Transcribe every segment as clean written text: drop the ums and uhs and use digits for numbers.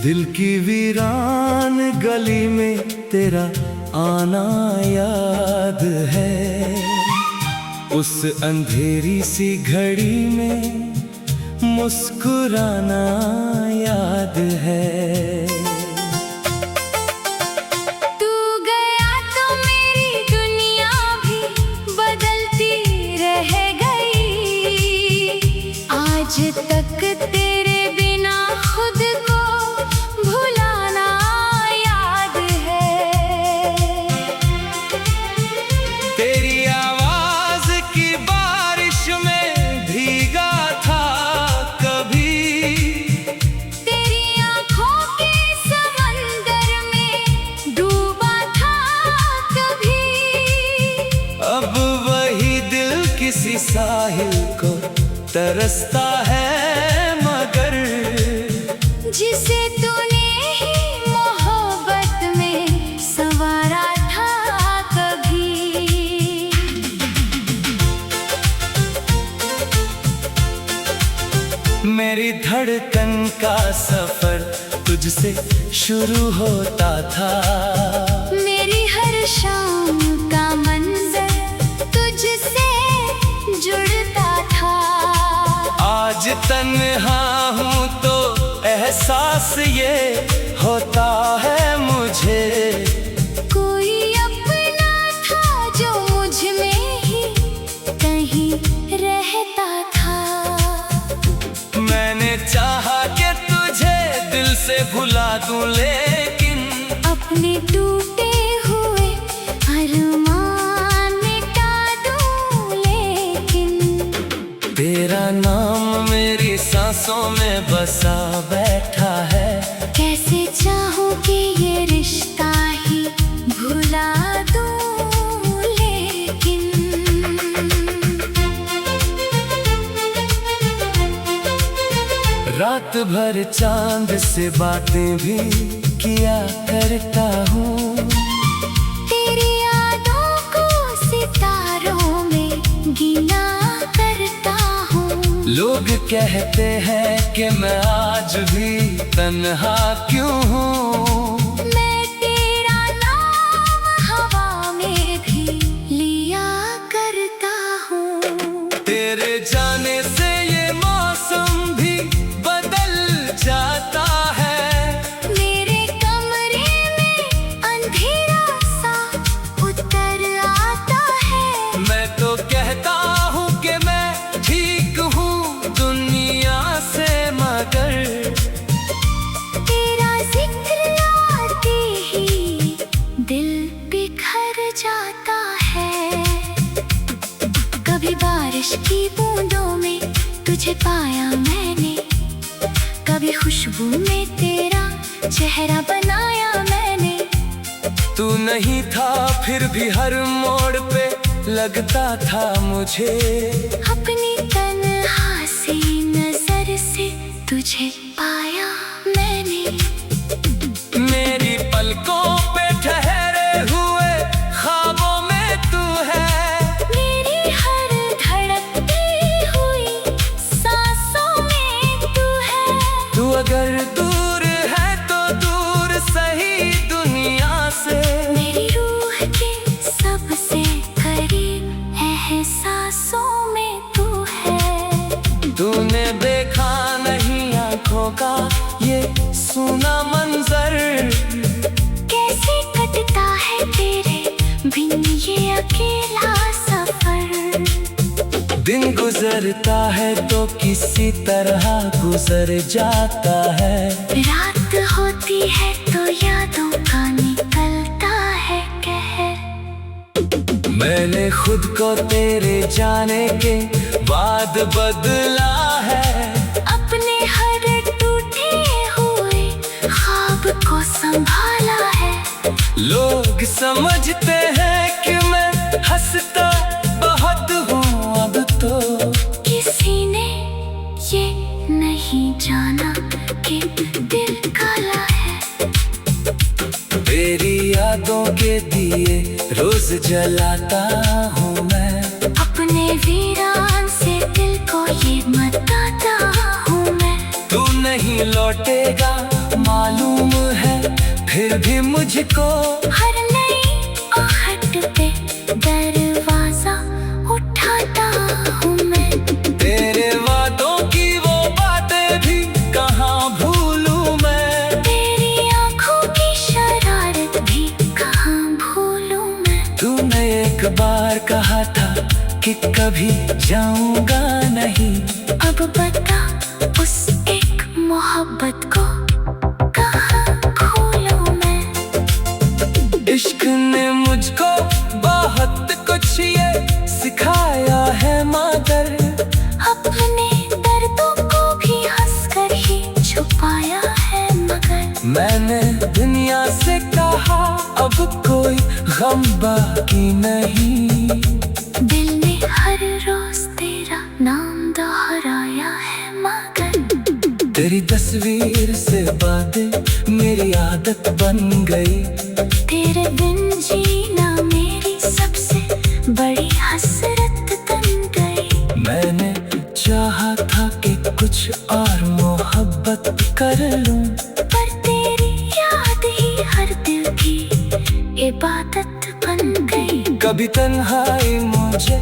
दिल की वीरान गली में तेरा आना याद है। उस अंधेरी सी घड़ी में मुस्कुराना याद है। तू गया तो मेरी दुनिया भी बदलती रह गई। आज तक तेरे बिना खुद को भुलाना याद है। तेरी आवाज की बारिश में भीगा था कभी, तेरी आंखों के समंदर में डूबा था कभी। अब वही दिल किसी साहिल को तरसता है, मगर जिसे तूने ही मोहब्बत में संवारा था कभी। मेरी धड़कन का सफर तुझसे शुरू होता था। मेरी हर शाम का मंजर तुझसे जुड़ता था। आज तन्हा हूँ तो एहसास ये होता है मुझे, कोई अपना था जो मुझ में ही कहीं रहता था। मैंने चाहा कि तुझे दिल से भुला दूं, लेकिन अपने टूटे हुए अरमान मिटा दूं, लेकिन तेरा नाम मेरी सांसों में बसा बैठा है। कैसे चाहूं कि ये रिश्ता ही भुला दूं, लेकिन रात भर चांद से बातें भी किया करता हूँ। तेरी यादों को सितारों में गिना करता हूँ। लोग कहते हैं कि मैं आज भी तन्हा क्यों हूँ। मैं तेरा नाम हवा में भी लिया करता हूँ। तेरे जाने से ये मौसम भी बदल जाता है। मेरे कमरे में अंधेरा सा उतर आता है। मैं तो कहता हूँ कि मैं ठीक हूँ दुनिया से, मगर तेरा जिक्र आते ही दिल बिखर जाता है। कभी बारिश की बूंदों में तुझे पाया मैंने, कभी खुशबू में तेरा चेहरा बनाया मैंने। तू नहीं था फिर भी हर मोड़ पे लगता था मुझे। अपनी तन्हासी नजर से तुझे पाया मैंने। मेरी पलकों पे ठहरे हुए ख्वाबों में तू है। मेरी हर धड़कती हुई सांसों में तू है। तू अगर दूर है तो दूर सही दुनिया से। मेरी रूह के सबसे करीब एहसासों में तू है। तूने देखा नहीं आंखों का ये सूना मंजर, कैसे कटता है तेरे बिन ये अकेला सफर। दिन गुजरता है तो किसी तरह गुजर जाता है। रात होती है तो यादों का निकलता है कहर। मैंने खुद को तेरे जाने के बाद बदला है। अपने हर टूटे हुए ख्वाब को संभाला है। लोग समझते हैं कि मैं हंसता बहुत हूँ अब तो। किसी ने ये नहीं जाना कि दिल काला है। तेरी यादों के दिए रोज जलाता हूँ मैं। अपने वीरान से दिल को ये बताता हूँ मैं। तू नहीं लौटेगा मालूम है फिर भी मुझको हर नई आहट पे दरवाजा उठाता हूँ मैं। तेरे वादों की वो बातें भी कहाँ भूलूं मैं। तेरी आंखों की शरारत भी कहाँ भूलूं मैं। तूने एक बार कहा था कि कभी जाऊंगा नहीं। अब बता उस एक मोहब्बत को कहाँ खोलूं मैं। इश्क ने मुझको बहुत कुछ ये सिखाया है मगर अपने दर्दों को भी हंसकर ही छुपाया है मगर। मैंने दुनिया से कहा अब कोई गम बाकी नहीं। दिल ने हर रोज तेरा नाम दोहराया है मगर। तेरी तस्वीर से बातें मेरी आदत बन गई। तेरे बिन जीना मेरी सबसे बड़ी हसरत बन गई। मैंने चाहा था कि कुछ और मोहब्बत कर लूं, पर तेरी याद ही हर दिल की इबादत बन गई। कभी तन्हाई मुझे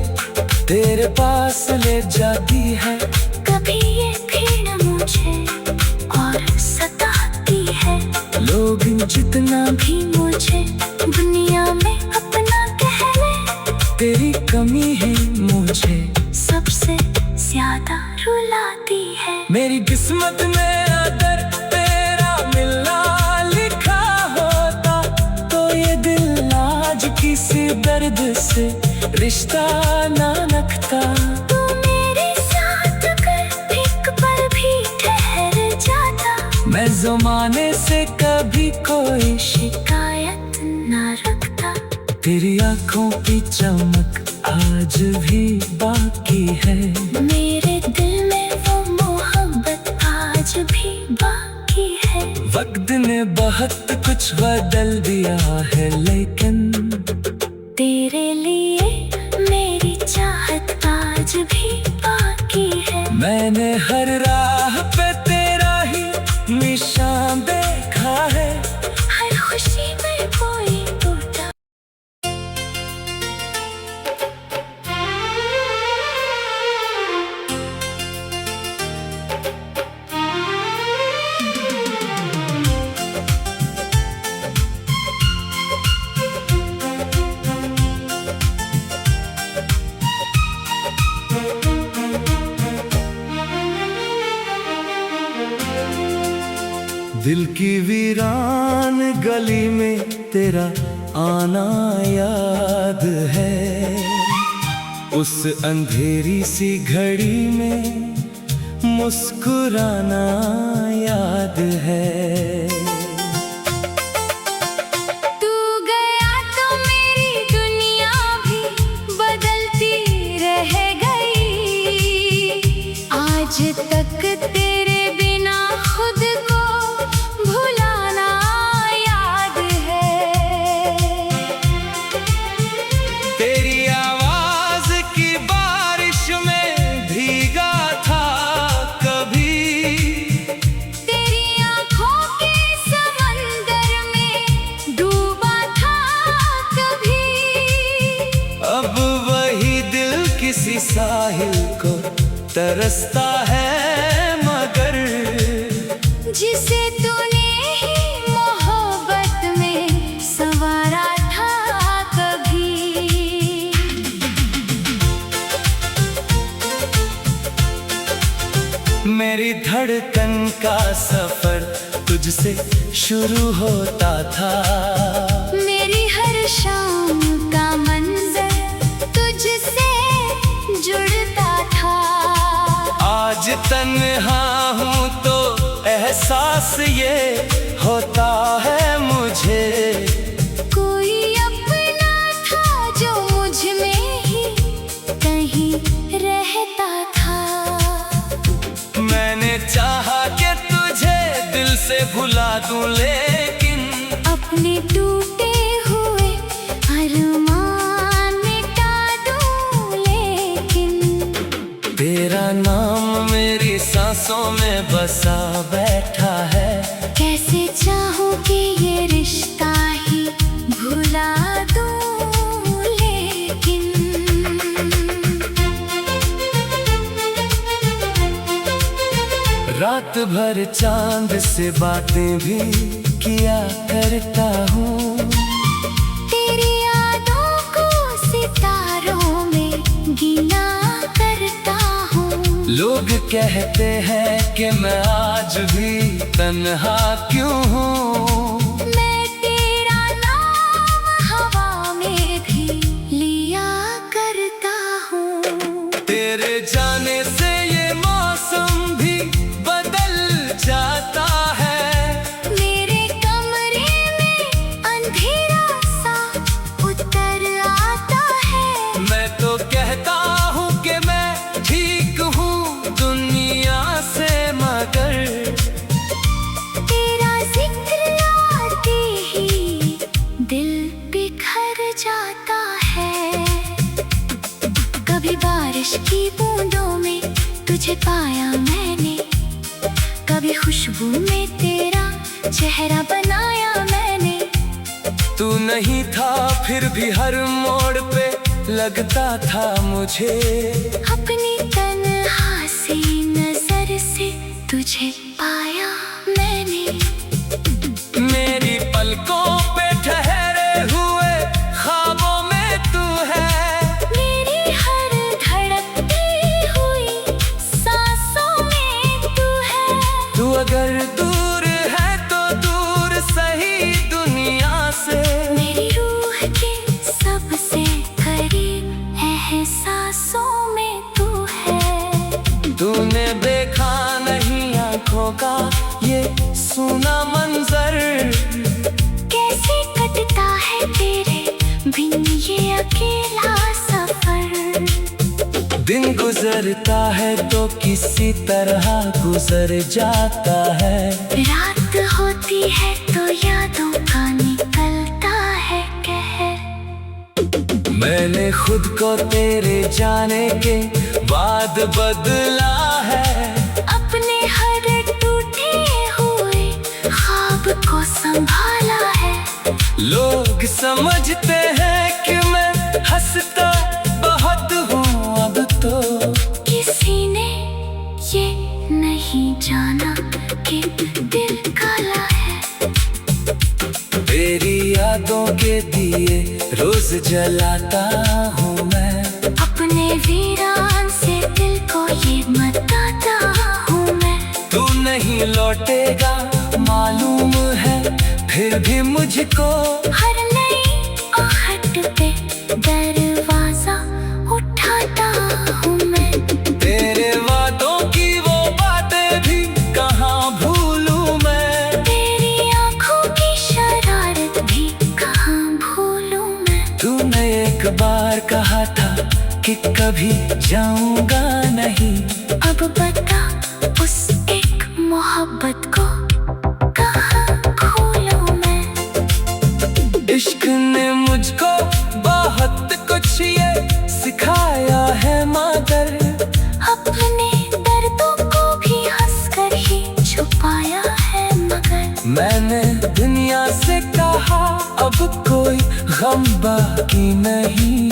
तेरे पास ले जाती है, कभी ये भीड़ मुझे और सताती है। लोग जितना भी मुझे दुनिया में अपना कह ले, तेरी कमी है मुझे सबसे ज्यादा रुलाती है। मेरी किस्मत में अगर तेरा मिलना लिखा होता तो ये दिल आज किसी दर्द से रिश्ता ना रखता। तू मेरे साथ अगर एक पल भी ठहर जाता, मैं ज़माने से कभी कोई शिकायत ना रखता। तेरी आंखों की चमक आज भी बाकी है। मेरे दिल में वो मोहब्बत आज भी बाकी है। वक्त ने बहुत कुछ बदल दिया है लेकिन तेरे लिए मेरी चाहत आज भी बाकी है। मैंने हर राह पे तेरा ही निशान देखा है। हर खुशी में कोई टूटा। दिल की वीरान गली में तेरा आना याद है। उस अंधेरी सी घड़ी में मुस्कुराना याद है। तू गया तो मेरी दुनिया भी बदलती रह गई। आज तक तेरे बिना खुद को भुलाना याद है। तेरी आवाज की बारिश में भीगा था कभी। तेरी आंखों के समंदर में डूबा था कभी। अब वही दिल किसी साहिल को तरसता है मगर जिसे तूने ही मोहब्बत में संवारा था कभी। मेरी धड़कन का सफर तुझसे शुरू होता था। मेरी हर शाम का मंजर तुझसे जुड़ता था। आज तन्हा हूँ तो एहसास ये होता है मुझे। कोई अपना था जो मुझ में ही कहीं रहता था। मैंने चाहा कि तुझे दिल से भुला दूं लेकिन अपने टूटे हुए अरमान मिटा दूं लेकिन। तेरा नाम मेरी सांसों में बसा बैठा है। कैसे रात भर चांद से बातें भी किया करता हूँ। तेरी यादों को सितारों में गिना करता हूँ। लोग कहते हैं कि मैं आज भी तन्हा क्यों हूँ। मैं तेरा नाम हवा में भी लिया करता हूँ। तेरे जाने से ये मौसम भी बदल जाता है। मेरे कमरे में अंधेरा सा उतर आता है। मैं तो कहता हूँ कि मैं ठीक हूँ दुनिया से, मगर तेरा जिक्र आते ही दिल बिखर जाता है। कभी बारिश की बूंदों में तुझे पाया मैंने, कभी खुशबू में तेरा चेहरा बनाया मैंने। तू नहीं था फिर भी हर मोड़ पे लगता था मुझे। अपनी तन्हासी नजर से तुझे पाया मैंने। मेरी पलकों पे ठहरे हुए ख्वाबों में तू है। मेरी हर धड़कती हुई सांसों में तू है। तू अगर दूर है तो दूर सही दुनिया से। मेरी रूह के सबसे करीब एहसासों में तू है। तूने देखा नहीं आंखों का ये सूना मंजर। कैसे कटता है तेरे बिन ये अकेला सफर। दिन गुजरता है तो किसी तरह गुजर जाता है। रात होती है तो यादों का निकलता है कहर। मैंने खुद को तेरे जाने के बाद बदला है। अपने हर टूटे हुए ख्वाब को संभाला है। लोग समझते हैं कि मैं हंसता बहुत हूँ अब तो। किसी ने ये नहीं जाना कि दिल काला है। तेरी यादों के दिए रोज जलाता हूँ मैं। अपने वीरान से दिल को ये बताता हूँ मैं। तू नहीं लौटेगा मालूम है, फिर भी मुझको हर नई आहट पे दरवाजा उठाता हूँ मैं। तेरे वादों की वो बातें भी कहाँ भूलूं मैं। तेरी आंखों की शरारत भी कहाँ भूलूं मैं। तूने एक बार कहा था कि कभी जाऊंगा नहीं। अब बता उस एक मोहब्बत को कहाँ खोलूं मैं। इश्क ने मुझको बहुत कुछ ये सिखाया है मगर। अपने दर्दों को भी हंसकर ही छुपाया है मगर। मैंने दुनिया से कहा अब कोई गम बाकी नहीं।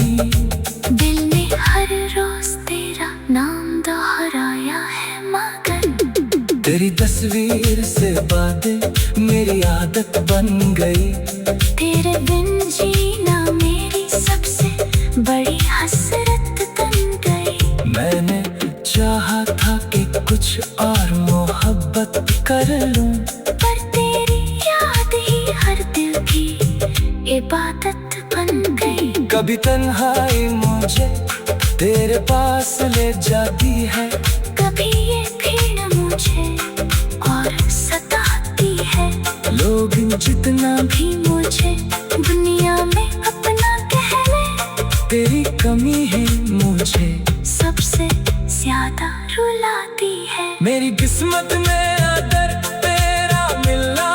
दिल ने हर रोज तेरा नाम दोहराया है मगर। तेरी तस्वीर से बातें मेरी आदत बन गई। तेरे बिन जीना मेरी सबसे बड़ी हसरत बन गई। मैंने चाहा था कि कुछ और मोहब्बत कर लूं, पर तेरी याद ही हर दिल की इबादत बन गई। कभी तन्हाई मुझे तेरे पास ले जाती है। कभी ये भीड़ मुझे और सताती है। लोग जितना भी मुझे दुनिया में अपना कह ले। तेरी कमी है मुझे सबसे ज्यादा रुलाती है। मेरी किस्मत में अगर तेरा मिलना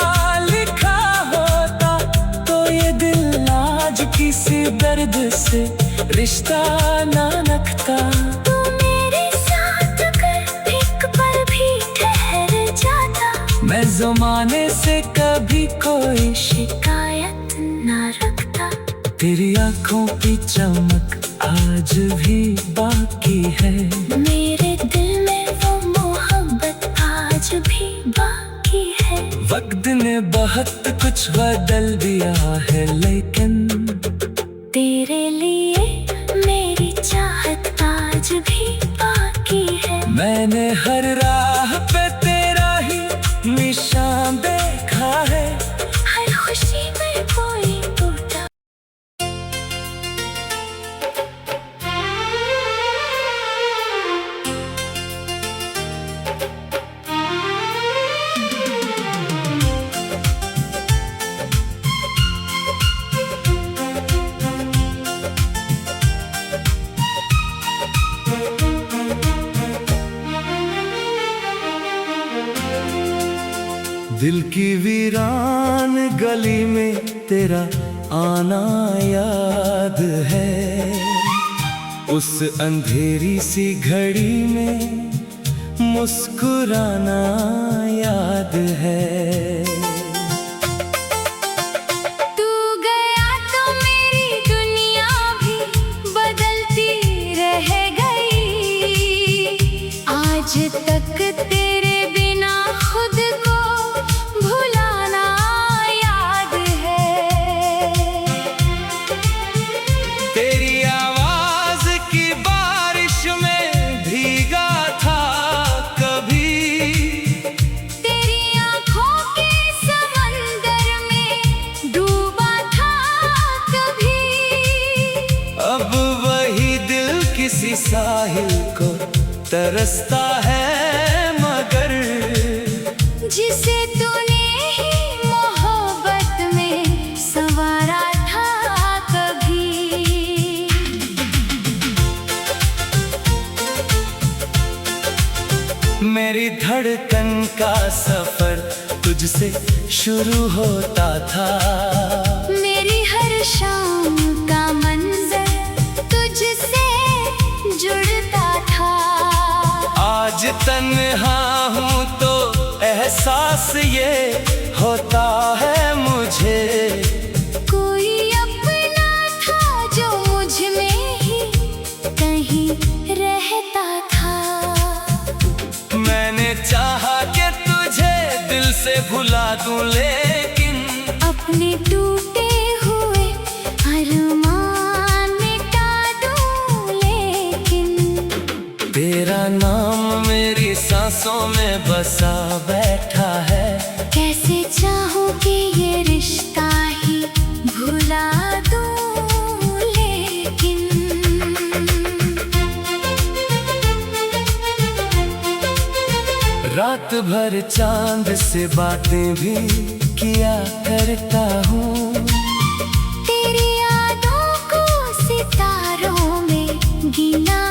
लिखा होता तो ये दिल आज किसी दर्द से रिश्ता ना रखता। तू मेरे साथ अगर एक पल भी ठहर जाता, मैं ज़माने से कभी कोई शिकायत ना रखता। तेरी आंखों की चमक आज भी बाकी है। मेरे दिल में वो मोहब्बत आज भी बाकी है। वक्त ने बहुत कुछ बदल दिया है, लेकिन तेरे लिए मेरी चाहत आज भी बाकी है। मैंने हर राह पे तेरा ही निशान देखा है। हर खुशी में कोई टूटा। दिल की वीरान गली में तेरा आना याद है। उस अंधेरी सी घड़ी में मुस्कुराना याद है। तू गया तो मेरी दुनिया भी बदलती रह गई। आज तक तेरे बिना खुद को भुलाना याद है। तेरी आवाज की बारिश में भीगा था कभी। तेरी आंखों के समंदर में डूबा था कभी। अब वही दिल किसी साहिल को तरसता है, मगर जिसे तूने ही मोहब्बत में संवारा था कभी। मेरी धड़कन का सफर तुझसे शुरू होता था। मेरी हर शाम का मंजर तुझसे जुड़ता था। आज तन्हा हूँ तो एहसास ये होता है मुझे। कोई अपना था जो मुझ में ही कहीं रहता था। मैंने चाहा कि तुझे दिल से भुला दूं, लेकिन अपने टूटे हुए अरमान मिटा दूं, लेकिन तेरा नाम मेरी सांसों में बसा बैठा है। कैसे चाहूं कि ये रिश्ता ही भुला दूं, लेकिन रात भर चांद से बातें भी किया करता हूँ। तेरी यादों को सितारों में गिना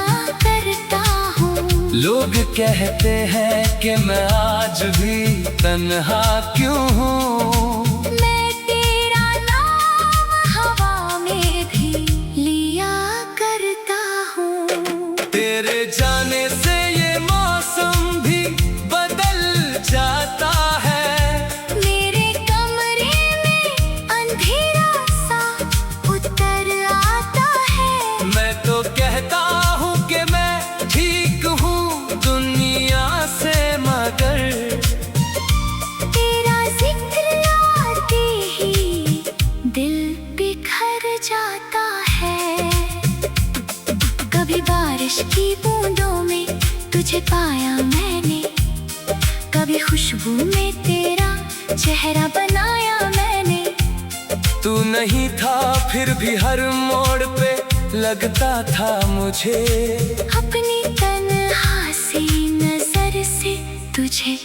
करता हूँ। लोग कहते हैं कि मैं आज भी तन्हा क्यों हूँ। मैं तेरा नाम हवा में भी लिया करता हूँ। तेरे जाने से ये मौसम भी बदल जाता है। मेरे कमरे में अंधेरा सा उतर आता है। मैं तो कहता हूँ कि मैं ठीक हूँ दुनिया से, मगर तेरा जिक्र आते ही दिल बिखर जाता है। कभी बारिश की बूंदों में तुझे पाया मैंने। कभी खुशबू में तेरा चेहरा बनाया मैंने। तू नहीं था फिर भी हर मोड़ पे लगता था मुझे। अपनी तन्हासी नजर से तुझे